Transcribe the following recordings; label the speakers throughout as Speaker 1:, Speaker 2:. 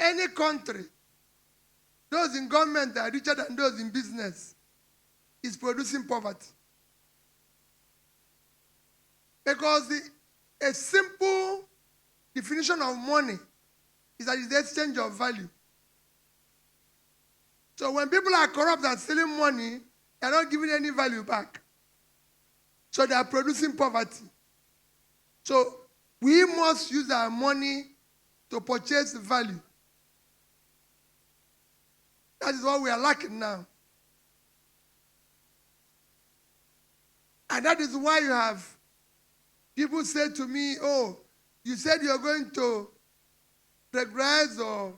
Speaker 1: any country, those in government are richer than those in business, is producing poverty. Because a simple definition of money is that it's the exchange of value. So when people are corrupt and stealing money, they're not giving any value back. So they are producing poverty. So we must use our money to purchase value. That is what we are lacking now. And that is why you have people say to me, oh, you said you're going to regularize or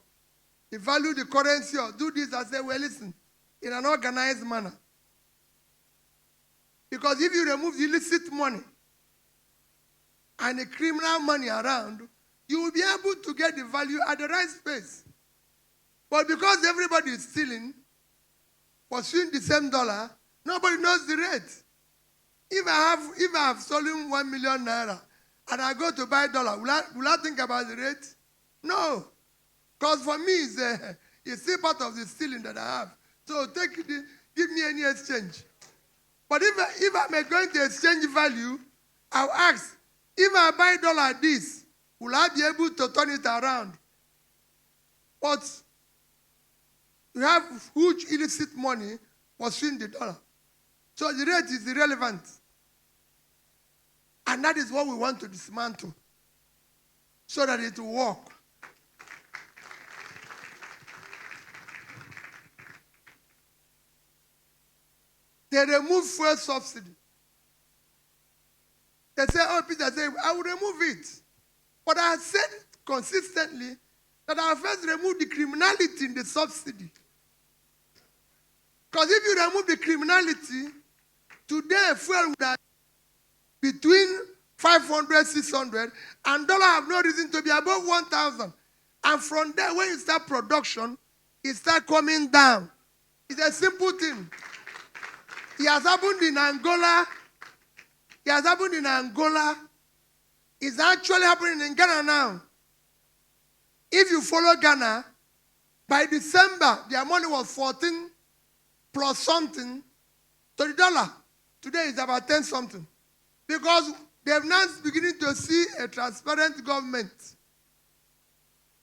Speaker 1: devalue the currency or do this. I say, well, listen, in an organized manner. Because if you remove the illicit money and the criminal money around, you will be able to get the value at the right space. But because everybody is stealing, pursuing the same dollar, nobody knows the rate. If I have stolen 1 million naira and I go to buy dollar, will I think about the rate? No. Because for me, it's still part of the stealing that I have. So give me any exchange. But if I'm going to exchange value, I'll ask, if I buy dollar this, will I be able to turn it around? But we have huge illicit money pursuing the dollar. So the rate is irrelevant. And that is what we want to dismantle so that it will work. They remove fuel subsidy. They say, oh, Peter said, I will remove it. But I said consistently that I first remove the criminality in the subsidy. Because if you remove the criminality, today fuel would have between 500, 600, and dollar have no reason to be above 1,000. And from there, when you start production, it starts coming down. It's a simple thing. It has happened in Angola. It has happened in Angola. It's actually happening in Ghana now. If you follow Ghana, by December, their money was 14 plus something to the dollar. Today it's about 10 something. Because they have now beginning to see a transparent government.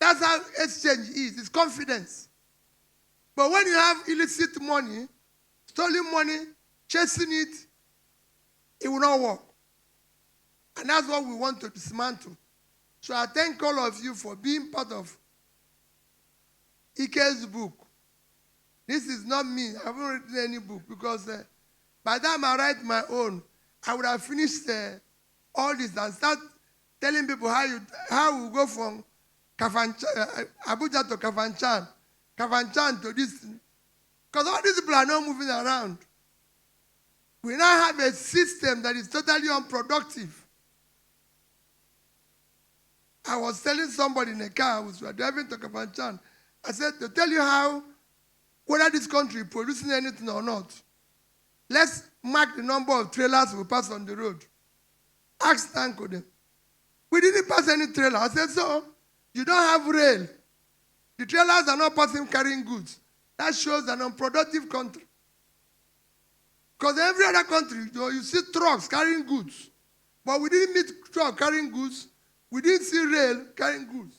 Speaker 1: That's how exchange is. It's confidence. But when you have illicit money, stolen money, chasing it, it will not work. And that's what we want to dismantle. So I thank all of you for being part of Ike's book. This is not me. I haven't written any book because by the time I write my own, I would have finished all this and start telling people how we go from Abuja to Kafanchan to this. Because all these people are not moving around. We now have a system that is totally unproductive. I was telling somebody in a car, we were driving to Kafanchan. I said, to tell you whether this country is producing anything or not, let's mark the number of trailers we pass on the road. Ask Tanko them. We didn't pass any trailer. I said, so you don't have rail. The trailers are not passing carrying goods. That shows an unproductive country. Because every other country, you see trucks carrying goods. But we didn't meet trucks carrying goods. We didn't see rail carrying goods.